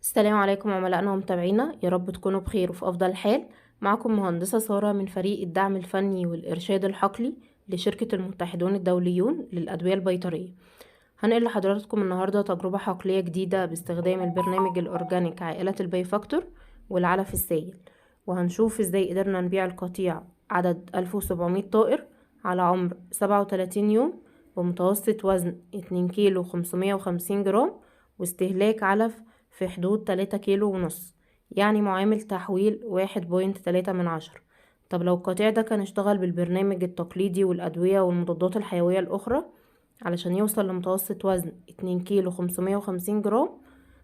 السلام عليكم عملائنا ومتابعينا، يا رب تكونوا بخير وفي أفضل حال. معكم مهندسة سارة من فريق الدعم الفني والإرشاد الحقلي لشركة المتحدون الدوليون للأدوية البيطرية. هنقل لحضراتكم النهاردة تجربة حقلية جديدة باستخدام البرنامج الأورجانيك عائلة البيفاكتور والعلف السائل، وهنشوف ازاي قدرنا نبيع القطيع عدد 1700 طائر على عمر 37 يوم بمتوسط وزن 2 كيلو 550 جرام واستهلاك علف في حدود 3 كيلو ونص، يعني معامل تحويل 1.3. طب لو القطيع ده كان اشتغل بالبرنامج التقليدي والأدوية والمضادات الحيوية الأخرى علشان يوصل لمتوسط وزن 2 كيلو 550 جرام،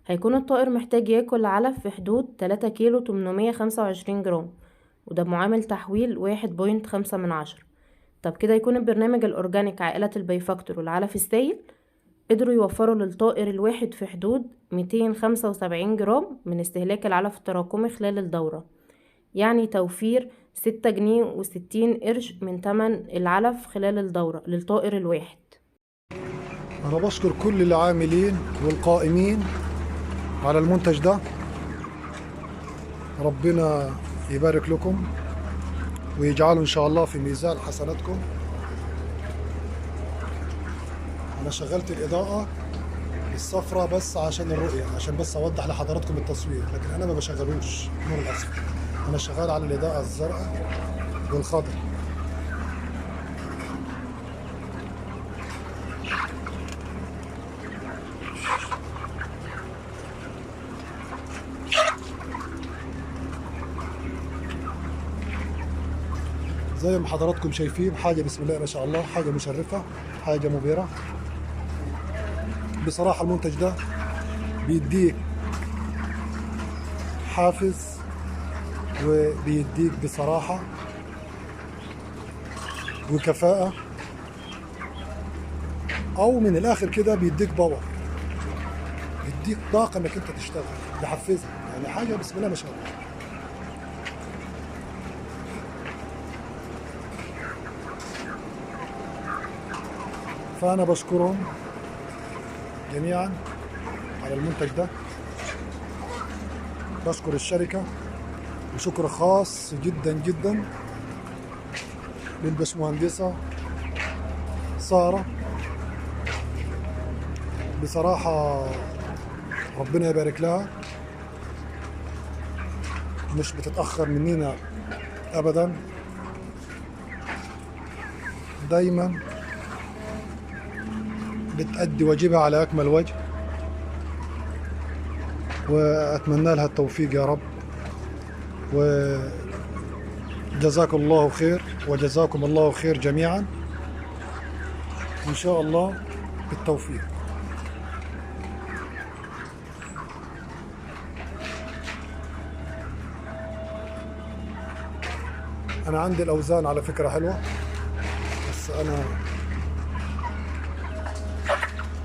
هيكون الطائر محتاج ياكل علف في حدود 3 كيلو 825 جرام، وده بمعامل تحويل 1.5. طب كده يكون البرنامج الأورجانيك عائلة البيفاكتور والعلف السائل قدروا يوفروا للطائر الواحد في حدود 275 جرام من استهلاك العلف التراكمي خلال الدورة، يعني توفير 6 جنيه و60 قرش من تمن العلف خلال الدورة للطائر الواحد. أنا بشكر كل العاملين والقائمين على المنتج ده. ربنا يبارك لكم ويجعله إن شاء الله في ميزان حسناتكم. أنا شغلت الإضاءة الصفراء بس عشان الرؤية، عشان بس أوضح لحضراتكم التصوير، لكن أنا ما بشغلوش النور الأصفر، أنا شغال على الإضاءة الزرقاء والخضراء. زي ما حضراتكم شايفين، حاجة بسم الله ما شاء الله، حاجة مشرفة، حاجة مبهرة بصراحة. المنتج ده بيديك حافز وبيديك بصراحة وكفاءة، أو من الآخر كده بيديك باور، بيديك طاقة إنك أنت تشتغل، بيحفزك، يعني حاجة بسم الله ما شاء الله. فأنا بشكرهم جميعا على المنتج ده، بشكر الشركة، وشكر خاص جدا جدا للبشمهندسة سارة. بصراحة ربنا يبارك لها، مش بتتأخر مننا أبدا، دايما بتأدي واجبها على أكمل وجه، وأتمنى لها التوفيق يا رب، وجزاكم الله خير وجزاكم الله خير جميعا، إن شاء الله بالتوفيق. أنا عندي الأوزان على فكرة حلوة، بس أنا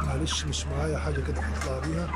معلش مش معايا حاجة كده أطلع بيها.